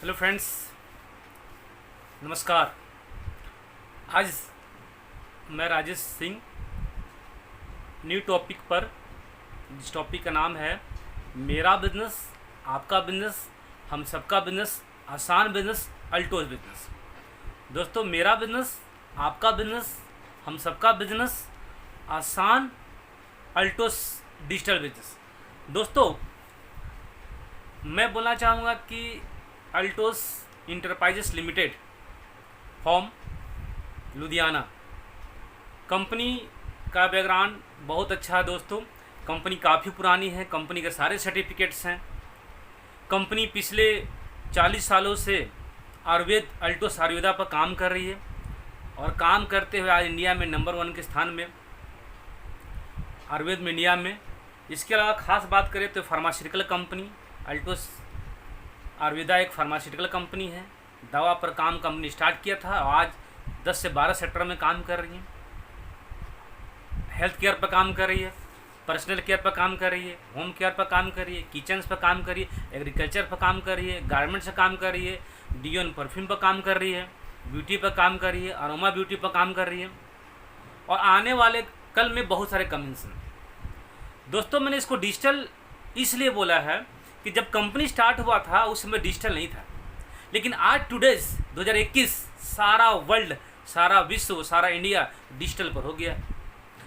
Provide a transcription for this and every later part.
Hello friends, नमस्कार। आज मैं राजेश सिंह न्यू टॉपिक पर, जिस टॉपिक का नाम है मेरा बिजनेस, आपका बिजनेस, हम सबका बिजनेस, आसान बिजनेस, अल्टोज बिजनेस। दोस्तों, मेरा बिजनेस, आपका बिजनेस, हम सबका बिजनेस, आसान अल्टोस डिजिटल बिजनेस। दोस्तों, मैं बोलना चाहूँगा कि Altos enterprises limited from Ludhiana, company का बैकग्राउंड बहुत अच्छा है। दोस्तों, कंपनी काफ़ी पुरानी है, कंपनी के सारे सर्टिफिकेट्स हैं। कंपनी पिछले 40 सालों से आयुर्वेद अल्टोस आयुर्वेदा पर काम कर रही है और काम करते हुए आज इंडिया में नंबर 1 के स्थान में आयुर्वेद में इंडिया में। इसके अलावा ख़ास बात करें तो फार्मास्यूटिकल कंपनी अल्टोस आयुर्वेदा एक फार्मास्यूटिकल कंपनी है। दवा पर काम कंपनी स्टार्ट किया था और आज 10 से 12 सेक्टर में काम कर रही है। हेल्थ केयर पर काम कर रही है, पर्सनल केयर पर काम कर रही है, होम केयर पर काम कर रही है, किचन्स पर काम कर रही है, एग्रीकल्चर पर काम कर रही है, गारमेंट्स पर काम कर रही है, डियोन परफ्यूम पर काम कर रही है, ब्यूटी पर काम कर रही है, अरोमा ब्यूटी पर काम कर रही है और आने वाले कल में बहुत सारे कमिंस हैं। दोस्तों, मैंने इसको डिजिटल इसलिए बोला है कि जब कंपनी स्टार्ट हुआ था उस समय डिजिटल नहीं था, लेकिन आज टुडेज 2021 सारा वर्ल्ड, सारा विश्व, सारा इंडिया डिजिटल पर हो गया।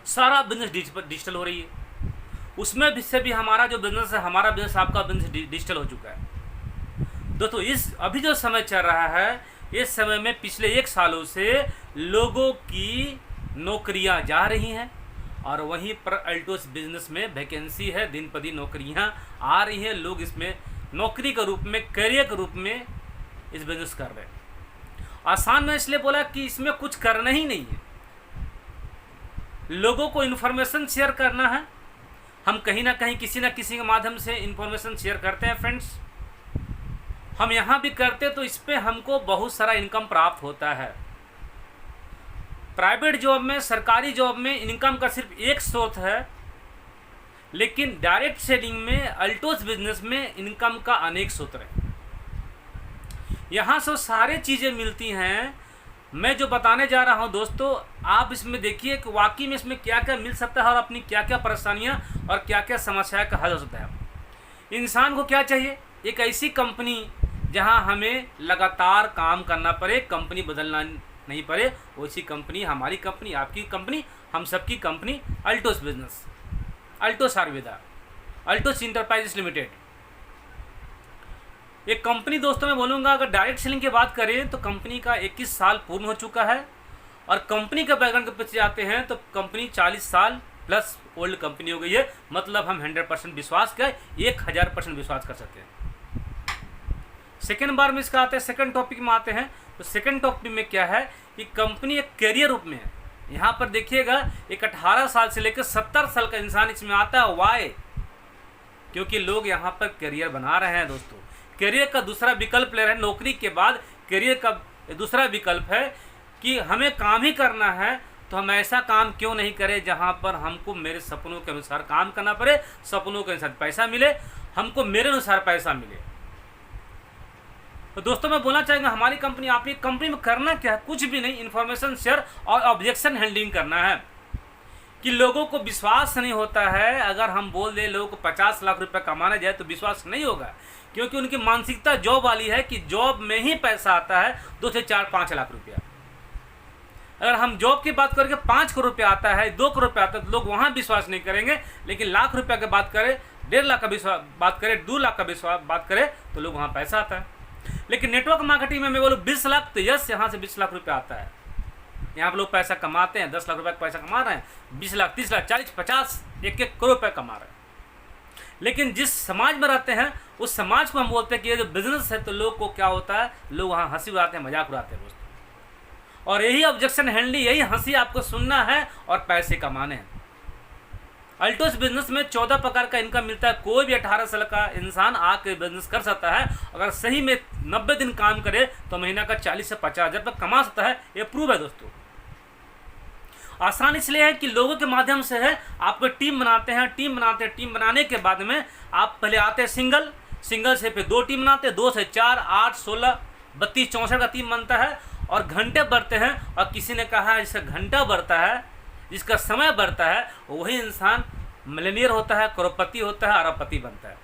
सारा बिजनेस डिजिटल हो रही है। उसमें भी से भी हमारा जो बिजनेस है, हमारा बिजनेस, आपका बिजनेस डिजिटल हो चुका है। दोस्तों, इस अभी जो समय चल रहा है, इस समय में पिछले 1 सालों से लोगों की नौकरियां जा रही हैं और वहीं पर अल्टोस बिजनेस में वैकेंसी है। दिन पर दिन नौकरियां आ रही हैं। लोग इसमें नौकरी के रूप में, करियर के रूप में इस बिजनेस कर रहे हैं। आसान में इसलिए बोला कि इसमें कुछ करना ही नहीं है, लोगों को इन्फॉर्मेशन शेयर करना है। हम कहीं ना कहीं किसी न किसी के माध्यम से इन्फॉर्मेशन शेयर करते हैं फ्रेंड्स। हम यहाँ भी करते तो इस पर हमको बहुत सारा इनकम प्राप्त होता है। प्राइवेट जॉब में, सरकारी जॉब में इनकम का सिर्फ एक स्रोत है, लेकिन डायरेक्ट सेलिंग में, अल्टोस बिजनेस में इनकम का अनेक स्रोत है। यहाँ से सारे चीज़ें मिलती हैं। मैं जो बताने जा रहा हूँ दोस्तों, आप इसमें देखिए कि वाकई में इसमें क्या क्या मिल सकता है और अपनी क्या क्या परेशानियाँ और क्या क्या समस्या का हल हो सकता है। इंसान को क्या चाहिए? एक ऐसी कंपनी जहाँ हमें लगातार काम करना पड़े, कंपनी बदलना नहीं पड़े। वैसी कंपनी, हमारी कंपनी, आपकी कंपनी, हम सबकी company Altos business, Altos Ayurveda, Altos enterprises limited. एक कंपनी दोस्तों मैं बोलूँगा, अगर डायरेक्ट सेलिंग की बात करें तो कंपनी का 21 साल पूर्ण हो चुका है और कंपनी का बैकग्राउंड के पीछे जाते हैं तो कंपनी 40 साल प्लस ओल्ड कंपनी हो गई है। मतलब हम 100% विश्वास का 1000% विश्वास कर सकते हैं। सेकेंड बार में इसका आते हैं, सेकेंड टॉपिक में आते हैं। तो सेकेंड टॉपिक में क्या है कि कंपनी एक करियर रूप में है। यहाँ पर देखिएगा, एक 18 साल से लेकर 70 साल का इंसान इसमें आता है। वाई? क्योंकि लोग यहाँ पर करियर बना रहे हैं। दोस्तों, करियर का दूसरा विकल्प ले रहे हैं। नौकरी के बाद करियर का दूसरा विकल्प है कि हमें काम ही करना है, तो हम ऐसा काम क्यों नहीं करें जहाँ पर हमको मेरे सपनों के अनुसार काम करना पड़े, सपनों के अनुसार पैसा मिले, हमको मेरे अनुसार पैसा मिले। तो दोस्तों, मैं बोलना चाहूँगा, हमारी कंपनी, आपकी कंपनी में करना क्या है? कुछ भी नहीं, इन्फॉर्मेशन शेयर और ऑब्जेक्शन हैंडलिंग करना है। कि लोगों को विश्वास नहीं होता है। अगर हम बोल दें लोगों को 50 लाख रुपए कमाना जाए तो विश्वास नहीं होगा, क्योंकि उनकी मानसिकता जॉब वाली है कि जॉब में ही पैसा आता है 2 से 4-5 लाख रुपया। अगर हम जॉब की बात करके 5 करोड़ रुपया आता है, 2 करोड़ रुपया आता है, तो लोग वहाँ विश्वास नहीं करेंगे। लेकिन लाख रुपया की बात करें, 1.5 लाख का विश्वास बात करें, 2 लाख का विश्वास बात करें, तो लोग वहाँ पैसा आता है। लेकिन नेटवर्क मार्केटिंग में मैं बोलूँ 20 लाख, तो यस, यहाँ से 20 लाख रुपया आता है। यहाँ पर लोग पैसा कमाते हैं, 10 लाख रुपए का पैसा कमा रहे हैं, 20 लाख, 30 लाख, 40, 50, 1-1 करोड़ रुपये कमा रहे हैं। लेकिन जिस समाज में रहते हैं उस समाज को हम बोलते हैं कि ये जो बिजनेस है, तो लोग को क्या होता है, लोग वहाँ हंसी उड़ाते हैं, मजाक उड़ाते हैं दोस्तों। और यही ऑब्जेक्शन हैंडलिंग, यही हंसी आपको सुनना है और पैसे कमाने हैं। अल्टोस बिजनेस में 14 प्रकार का इनकम मिलता है। कोई भी 18 साल का इंसान आके बिजनेस कर सकता है। अगर सही में 90 दिन काम करे तो महीना का 40 से 50 हज़ार रुपये कमा सकता है। ये प्रूव है दोस्तों। आसान इसलिए है कि लोगों के माध्यम से है। आप टीम बनाते हैं, टीम बनाने के बाद में आप पहले आते हैं सिंगल, सिंगल से पे 2 टीम बनाते हैं, 2 से 4, 8, 16, 32, 64 का टीम बनता है और घंटे बढ़ते हैं। और किसी ने कहा है जिसका घंटा बढ़ता है, जिसका समय बढ़ता है, वही इंसान मिलियनियर होता है, करोड़पति होता है, अरबपति बनता है।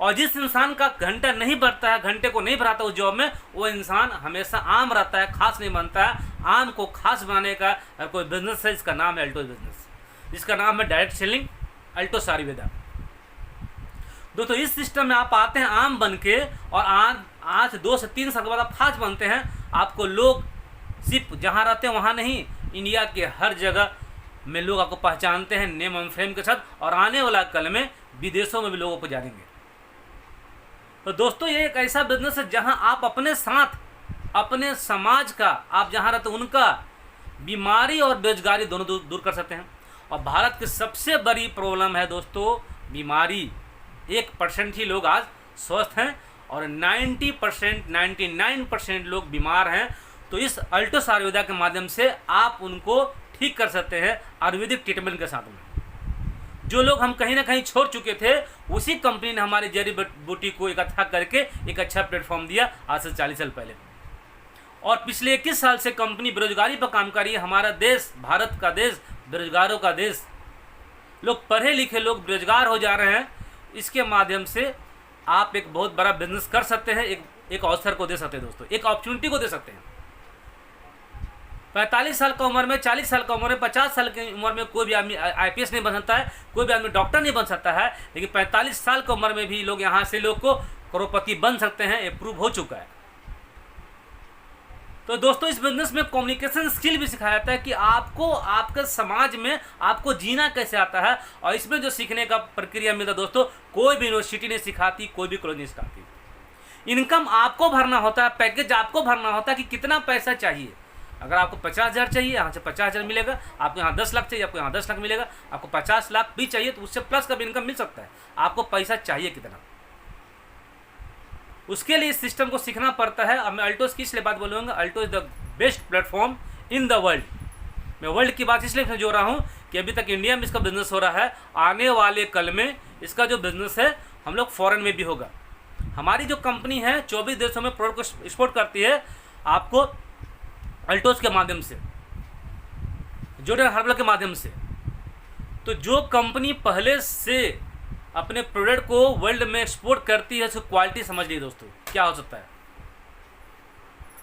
और जिस इंसान का घंटा नहीं बढ़ता है, घंटे को नहीं बढ़ाता उस जॉब में, वो इंसान हमेशा आम रहता है, खास नहीं बनता है। आम को खास बनाने का कोई बिजनेस है, जिसका नाम है अल्टोज बिजनेस, जिसका नाम है डायरेक्ट सेलिंग, अल्टोज आयुर्वेदा। दोस्तों इस सिस्टम में आप आते हैं आम बन के, और आज 2 से 3 साल के बाद आप खास बनते हैं। आपको लोग सिर्फ जहाँ रहते हैं वहाँ नहीं, इंडिया के हर जगह में लोग आपको पहचानते हैं नेम एंड फेम के साथ, और आने वाला कल में विदेशों में भी लोगों को जानेंगे। तो दोस्तों ये एक ऐसा बिजनेस है जहां आप अपने साथ अपने समाज का, आप जहां रहते हैं उनका बीमारी और बेरोजगारी दोनों दूर कर सकते हैं। और भारत की सबसे बड़ी प्रॉब्लम है दोस्तों बीमारी। 1% ही लोग आज स्वस्थ हैं और 90%, 99% लोग बीमार हैं। तो इस अल्टोज आयुर्वेदा के माध्यम से आप उनको ठीक कर सकते हैं आयुर्वेदिक ट्रीटमेंट के साथ में। जो लोग हम कहीं ना कहीं छोड़ चुके थे, उसी कंपनी ने हमारी जड़ी बूटी को इकट्ठा करके एक अच्छा प्लेटफॉर्म दिया आज से 40 साल पहले। और पिछले 21 साल से कंपनी बेरोजगारी पर काम कर रही है। हमारा देश, भारत का देश, बेरोजगारों का देश। लोग पढ़े लिखे लोग बेरोजगार हो जा रहे हैं। इसके माध्यम से आप एक बहुत बड़ा बिजनेस कर सकते हैं, एक अवसर को दे सकते हैं दोस्तों, एक अपॉर्चुनिटी को दे सकते हैं। 45 साल का उम्र में, 40 साल का उम्र में, 50 साल की उम्र में कोई भी आदमी IPS नहीं बन सकता है, कोई भी आदमी डॉक्टर नहीं बन सकता है। लेकिन 45 साल की उम्र में भी लोग यहाँ से लोग को करोड़पति बन सकते हैं, ये प्रूव हो चुका है। तो दोस्तों इस बिजनेस में कम्युनिकेशन स्किल भी सिखाया जाता है कि आपको आपके समाज में आपको जीना कैसे आता है। और इसमें जो सीखने का प्रक्रिया मिलता है दोस्तों, कोई भी यूनिवर्सिटी नहीं सिखाती, कोई भी कॉलेज नहीं सिखाती। इनकम आपको भरना होता है, पैकेज आपको भरना होता है कि कितना पैसा चाहिए। अगर आपको 50,000 चाहिए, यहाँ से 50,000 मिलेगा। आपको यहाँ 10 लाख चाहिए, आपको यहाँ 10 लाख मिलेगा। आपको 50 लाख भी चाहिए तो उससे प्लस का भी इनकम मिल सकता है। आपको पैसा चाहिए कितना, उसके लिए इस सिस्टम को सीखना पड़ता है। अब मैं अल्टोज की इसलिए बात बोलूँगा, Alto is the best platform in the world. मैं वर्ल्ड की बात इसलिए जोड़ रहा हूँ कि अभी तक इंडिया में इसका बिजनेस हो रहा है, आने वाले कल में इसका जो बिजनेस है हम लोग फॉरेन में भी होगा। हमारी जो कंपनी है 24 देशों में प्रोडक्ट को एक्सपोर्ट करती है, आपको अल्टोज के माध्यम से, जॉर्डन हर्बल के माध्यम से। तो जो कंपनी पहले से अपने प्रोडक्ट को वर्ल्ड में एक्सपोर्ट करती है, उसकी क्वालिटी समझ लीजिए दोस्तों क्या हो सकता है।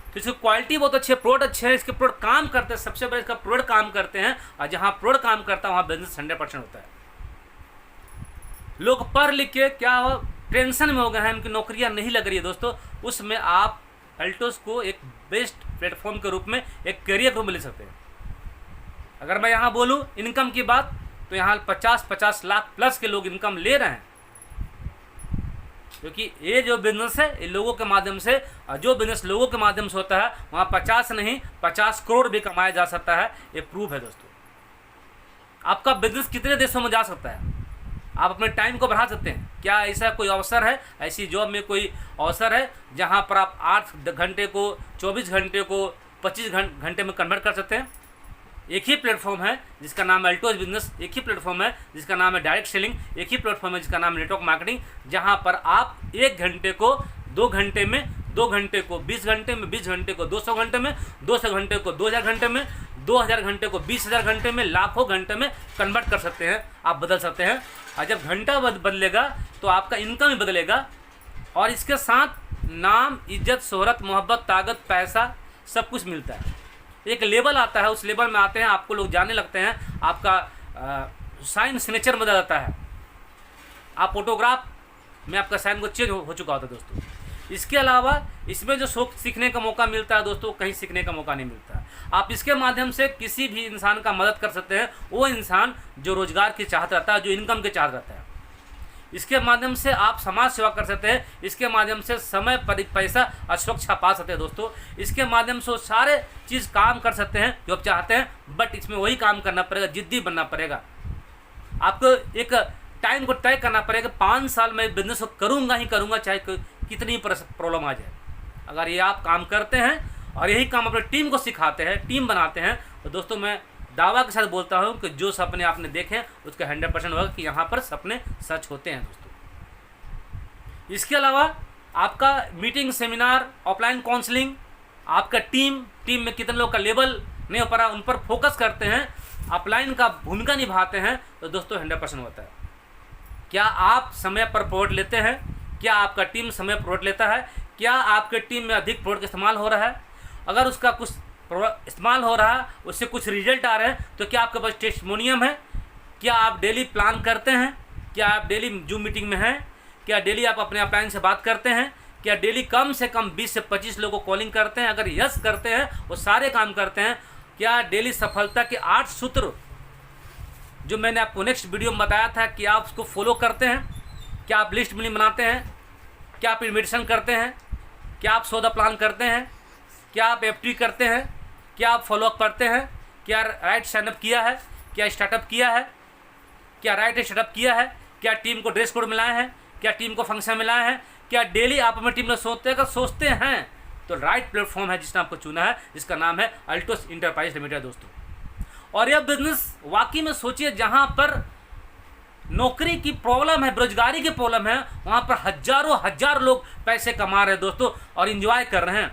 तो इसकी क्वालिटी बहुत अच्छी है, प्रोडक्ट अच्छे हैं, इसके प्रोडक्ट काम करते हैं। सबसे बड़े इसका प्रोडक्ट काम करते हैं, और जहाँ प्रोडक्ट काम करता है वहाँ बिजनेस 100% होता है। लोग पढ़ लिख के क्या हो टेंशन में हो गए हैं, उनकी नौकरियाँ नहीं लग रही है दोस्तों। उसमें आप अल्टोज को एक बेस्ट प्लेटफॉर्म के रूप में, एक करियर के रूप में ले सकते हैं। अगर मैं यहाँ बोलूँ इनकम की बात, तो यहाँ 50 लाख प्लस के लोग इनकम ले रहे हैं। क्योंकि ये जो बिजनेस है ये लोगों के माध्यम से, और जो बिजनेस लोगों के माध्यम से होता है वहाँ 50 नहीं 50 करोड़ भी कमाया जा सकता है। ये प्रूफ है दोस्तों। आपका बिजनेस कितने देशों में जा सकता है, आप अपने टाइम को बढ़ा सकते हैं। क्या ऐसा कोई अवसर है, ऐसी जॉब में कोई अवसर है जहाँ पर आप 8 घंटे को 24 घंटे को 25 घंटे में कन्वर्ट कर सकते हैं। एक ही प्लेटफॉर्म है जिसका नाम है अल्टोज बिजनेस, एक ही प्लेटफॉर्म है जिसका नाम है डायरेक्ट सेलिंग, एक ही प्लेटफॉर्म है जिसका नाम है नेटवर्क मार्केटिंग, जहां पर आप 1 घंटे को 2 घंटे में, 2 घंटे को 20 घंटे में, 20 घंटे को 200 घंटे में, 200 घंटे को 2000 घंटे में, 2000 घंटे को 20,000 घंटे में, लाखों घंटे में कन्वर्ट कर सकते हैं, आप बदल सकते हैं। और जब घंटा बदलेगा तो आपका इनकम ही बदलेगा, और इसके साथ नाम, इज्जत, शोहरत, मोहब्बत, ताकत, पैसा सब कुछ मिलता है। एक लेवल आता है, उस लेवल में आते हैं, आपको लोग जानने लगते हैं, आपका साइन सिग्नेचर बदल जाता है, आप फोटोग्राफ में आपका साइन को चेंज हो चुका होता है दोस्तों। इसके अलावा इसमें जो सीखने का मौका मिलता है दोस्तों, कहीं सीखने का मौका नहीं मिलता है। आप इसके माध्यम से किसी भी इंसान का मदद कर सकते हैं, वो इंसान जो रोजगार की चाहत रहता है, जो इनकम की चाहत रहता है। इसके माध्यम से आप समाज सेवा कर सकते हैं, इसके माध्यम से समय पैसा और सुरक्षा पा सकते हैं दोस्तों। इसके माध्यम से वो सारे चीज़ काम कर सकते हैं जो आप चाहते हैं, बट इसमें वही काम करना पड़ेगा, जिद्दी बनना पड़ेगा। आपको एक टाइम को तय करना पड़ेगा, 5 साल में बिजनेस को करूँगा ही करूँगा, चाहे कितनी प्रॉब्लम आ जाए। अगर ये आप काम करते हैं और यही काम अपने टीम को सिखाते हैं, टीम बनाते हैं, तो दोस्तों मैं दावा के साथ बोलता हूं कि जो सपने आपने देखे उसके 100% होगा कि यहाँ पर सपने सच होते हैं दोस्तों। इसके अलावा आपका मीटिंग, सेमिनार, ऑफलाइन काउंसलिंग, आपका टीम में कितने लोग का लेवल नहीं हो पा रहा, उन पर फोकस करते हैं, अपलाइन का भूमिका निभाते हैं, तो दोस्तों 100% होता है। क्या आप समय पर प्रोडक्ट लेते हैं? क्या आपका टीम समय पर प्रोडक्ट लेता है? क्या आपके टीम में अधिक प्रोडक्ट इस्तेमाल हो रहा है? अगर उसका कुछ इस्तेमाल हो रहा है, उससे कुछ रिजल्ट आ रहे हैं, तो क्या आपके पास टेस्टिमोनियम है? क्या आप डेली प्लान करते हैं? क्या आप डेली जूम मीटिंग में हैं? क्या डेली आप अपने अपलाइन से बात करते हैं? क्या डेली कम से कम 20 से 25 लोगों को कॉलिंग करते हैं? अगर यस करते हैं, वो सारे काम करते हैं। क्या डेली सफलता के 8 सूत्र जो मैंने आपको नेक्स्ट वीडियो में बताया था, कि आप उसको फॉलो करते हैं? क्या आप लिस्ट मिली बनाते हैं? क्या आप इन्वेस्टिगेशन करते हैं? क्या आप सौदा प्लान करते हैं? क्या आप एफटी करते हैं? क्या आप फॉलोअप करते हैं? क्या राइट साइनअप किया है? क्या स्टार्टअप किया है? क्या राइट स्टार्टअप किया है? क्या टीम को ड्रेस कोड मिलाए हैं? क्या टीम को फंक्शन मिलाए हैं? क्या डेली आप अपनी टीम में सोचते हैं तो राइट प्लेटफॉर्म है जिसने आपको चुना है, जिसका नाम है अल्टोस इंटरप्राइज लिमिटेड दोस्तों। और यह बिजनेस वाकई में सोचिए, जहां पर नौकरी की प्रॉब्लम है, बेरोजगारी की प्रॉब्लम है, वहां पर हजारों हजार लोग पैसे कमा रहे हैं दोस्तों, और इंजॉय कर रहे हैं,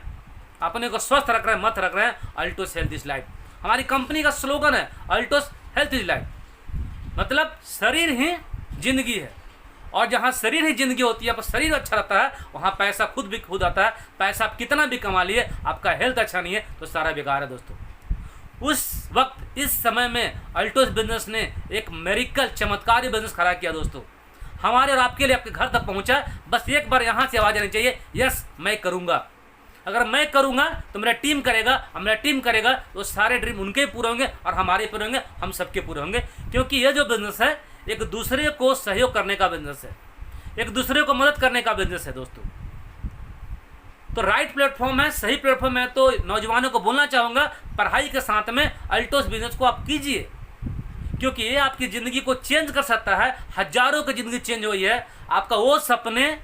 अपने को स्वस्थ रख रहे हैं, मत रख रहे हैं। अल्टोस हेल्थ इज लाइफ हमारी कंपनी का स्लोगन है, अल्टोस हेल्थ इज लाइफ, मतलब शरीर ही जिंदगी है। और जहाँ शरीर ही जिंदगी होती है, पर शरीर अच्छा रहता है, वहाँ पैसा खुद आता है। पैसा आप कितना भी कमा लिए, आपका हेल्थ अच्छा नहीं है तो सारा बेकार है दोस्तों। उस वक्त, इस समय में अल्टोस बिजनेस ने एक मेरिकल, चमत्कारी बिजनेस खड़ा किया दोस्तों, हमारे और आपके लिए, आपके घर तक पहुँचा। बस एक बार यहाँ से आवाज़ आनी चाहिए, यस मैं करूँगा। अगर मैं करूँगा तो मेरा टीम करेगा, और मेरा टीम करेगा तो सारे ड्रीम उनके पूरे होंगे और हमारे पूरे होंगे, हम सबके पूरे होंगे। क्योंकि ये जो बिजनेस है, एक दूसरे को सहयोग करने का बिजनेस है, एक दूसरे को मदद करने का बिजनेस है दोस्तों। तो राइट प्लेटफॉर्म है, सही प्लेटफॉर्म है। तो नौजवानों को बोलना चाहूँगा, पढ़ाई के साथ में अल्टोस बिजनेस को आप कीजिए, क्योंकि ये आपकी ज़िंदगी को चेंज कर सकता है। हजारों की ज़िंदगी चेंज हुई है। आपका वो सपने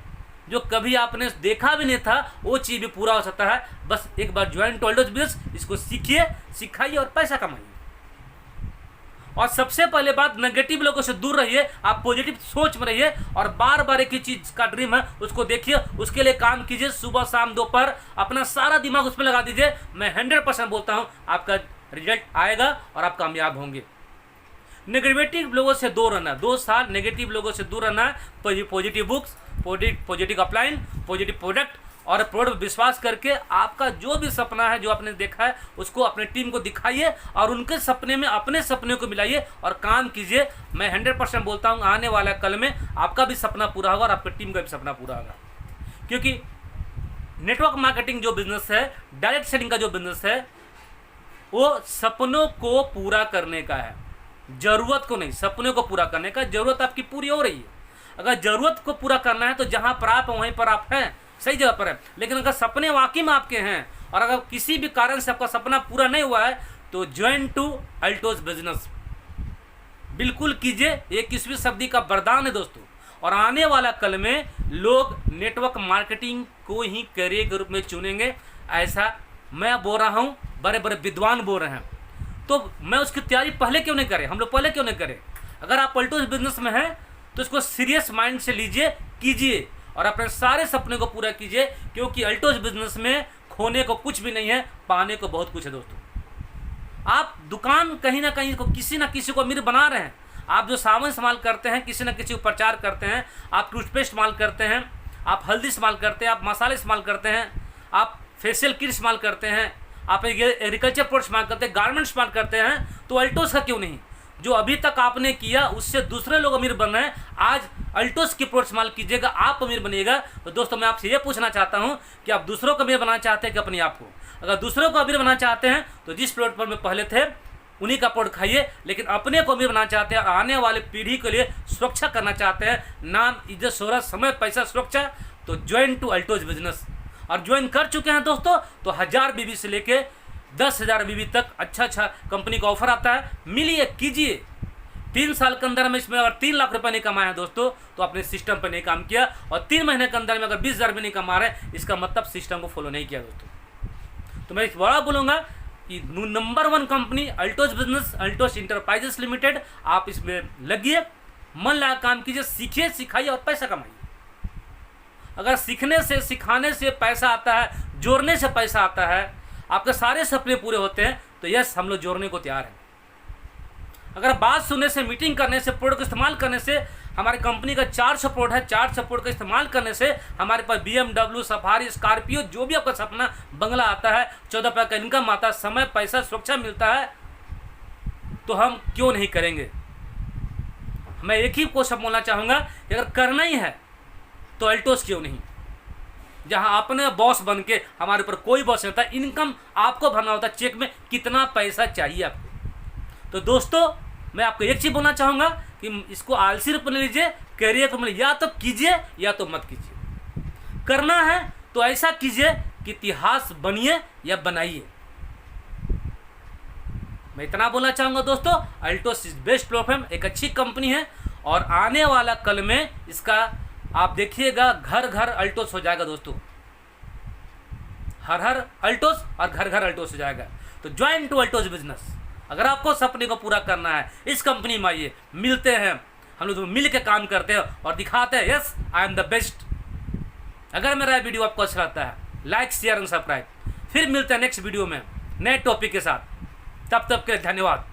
जो कभी आपने देखा भी नहीं था, वो चीज़ भी पूरा हो सकता है। बस एक बार ज्वाइन टू अल्टोस बिजनेस, इसको सीखिए, सिखाइए और पैसा कमाइए। और सबसे पहले बात, नेगेटिव लोगों से दूर रहिए, आप पॉजिटिव सोच में रहिए, और बार बार एक ही चीज़ का ड्रीम है उसको देखिए, उसके लिए काम कीजिए, सुबह शाम दोपहर अपना सारा दिमाग उसमें लगा दीजिए। मैं 100% बोलता हूँ, आपका रिजल्ट आएगा और आप कामयाब होंगे। नेगेटिव लोगों से दूर रहना, 2 साल नेगेटिव लोगों से दूर रहना है। Positive books, positive upline, positive product, और प्रोडक्ट पर विश्वास करके आपका जो भी सपना है, जो आपने देखा है, उसको अपने टीम को दिखाइए, और उनके सपने में अपने सपने को मिलाइए और काम कीजिए। मैं 100% बोलता हूँ, आने वाला कल में आपका भी सपना पूरा होगा और आपकी टीम का भी सपना पूरा होगा। क्योंकि नेटवर्क मार्केटिंग जो बिजनेस है, डायरेक्ट सेलिंग का जो बिजनेस है, वो सपनों को पूरा करने का है, जरूरत को नहीं। सपनों को पूरा करने का, जरूरत आपकी पूरी हो रही है। अगर जरूरत को पूरा करना है तो जहाँ पर आप वहीं पर आप हैं, सही जगह पर है। लेकिन अगर सपने वाकई में आपके हैं, और अगर किसी भी कारण से आपका सपना पूरा नहीं हुआ है, तो ज्वाइन टू अल्टोस बिजनेस बिल्कुल कीजिए। 21वीं सदी का वरदान है दोस्तों। और आने वाला कल में लोग नेटवर्क मार्केटिंग को ही करियर के रूप में चुनेंगे, ऐसा मैं बोल रहा हूँ, बड़े बड़े विद्वान बोल रहे हैं। तो मैं उसकी तैयारी पहले क्यों नहीं करें, हम लोग पहले क्यों नहीं करें? अगर आप अल्टोस बिजनेस में हैं तो इसको सीरियस माइंड से लीजिए, कीजिए, और अपने सारे सपने को पूरा कीजिए। क्योंकि अल्टोस बिजनेस में खोने को कुछ भी नहीं है, पाने को बहुत कुछ है दोस्तों। आप दुकान कहीं ना कहीं को, किसी ना किसी को अमीर बना रहे हैं। आप जो सामान इस्तेमाल करते हैं, किसी न किसी को प्रचार करते हैं। आप टूथपेस्ट इस्तेमाल करते हैं, आप हल्दी इस्तेमाल करते हैं, आप मसाले इस्तेमाल करते हैं, आप फेशियल किट इस्तेमाल करते हैं, आप एग्रीकल्चर प्रोडक्ट इस्तेमाल करते हैं, गारमेंट इस्तेमाल करते हैं, तो अल्टोस का क्यों नहीं? जो अभी तक आपने किया उससे दूसरे लोग अमीर बन रहे हैं, आज अल्टोस की प्रोडक्ट इस्तेमाल कीजिएगा, आप अमीर बनिएगा। तो दोस्तों मैं आपसे ये पूछना चाहता हूँ कि आप दूसरों को अमीर बनाना चाहते हैं कि अपने आप को? अगर दूसरों को अमीर बनाना चाहते हैं तो जिस प्लेटफॉर्म में पहले थे उन्हीं का प्रोडक्ट खाइए। लेकिन अपने को अमीर बनाना चाहते हैं, आने वाले पीढ़ी के लिए सुरक्षा करना चाहते हैं, नाम, इज्जत, शोहरत, समय, पैसा, सुरक्षा, तो ज्वाइन टू अल्टोस बिजनेस। और ज्वाइन कर चुके हैं दोस्तों तो 1000 बीबी से लेके 10,000 बीबी तक अच्छा कंपनी का ऑफर आता है। मिलिए, कीजिए। 3 साल के अंदर में इसमें अगर 3 लाख रुपए नहीं कमाए हैं दोस्तों, तो अपने सिस्टम पर नहीं काम किया। और 3 महीने के अंदर में अगर 20,000 भी नहीं कमा रहे, इसका मतलब सिस्टम को फॉलो नहीं किया दोस्तों। तो मैं एक बड़ा बोलूँगा कि number 1 company Altos business, Altos enterprises limited. आप इसमें लगिए, मन लगा काम कीजिए, सीखिए, सिखाइए और पैसा कमाइए। अगर सीखने से, सिखाने से पैसा आता है, जोड़ने से पैसा आता है, आपके सारे सपने पूरे होते हैं, तो यस, हम लोग जोड़ने को तैयार हैं। अगर बात सुनने से, मीटिंग करने से, प्रोडक्ट इस्तेमाल करने से, हमारी कंपनी का 4 सपोर्ट है, 4 सपोर्ट का इस्तेमाल करने से हमारे पास BMW, सफारी, स्कॉर्पियो, जो भी आपका सपना, बंगला आता है, 14 पैसा का इनकम आता है, समय, पैसा, सुरक्षा मिलता है, तो हम क्यों नहीं करेंगे। मैं एक ही क्वेश्चन बोलना चाहूँगा कि अगर करना ही है तो अल्टोस क्यों नहीं, जहाँ अपने बॉस बन के, हमारे ऊपर कोई बॉस नहीं होता, इनकम आपको भरना होता है, चेक में कितना पैसा चाहिए आपको। तो दोस्तों, मैं आपको एक चीज़ बोलना चाहूँगा कि इसको आलसी रूप में लीजिए, करियर को या तो कीजिए या तो मत कीजिए। करना है तो ऐसा कीजिए कि इतिहास बनिए या बनाइए। मैं इतना बोलना चाहूँगा दोस्तों, अल्टोस इज बेस्ट प्लेटफॉर्म, एक अच्छी कंपनी है, और आने वाला कल में इसका आप देखिएगा घर घर अल्टोस हो जाएगा दोस्तों, हर हर अल्टोस और घर घर अल्टोस हो जाएगा। तो ज्वाइन टू अल्टोस बिजनेस। अगर आपको सपने को पूरा करना है, इस कंपनी में आइए, मिलते हैं, हम लोग मिल के काम करते हैं और दिखाते हैं yes I am the best. अगर मेरा वीडियो आपको अच्छा लगता है, लाइक, शेयर एंड सब्सक्राइब। फिर मिलते हैं नेक्स्ट वीडियो में नए टॉपिक के साथ। तब तक के धन्यवाद।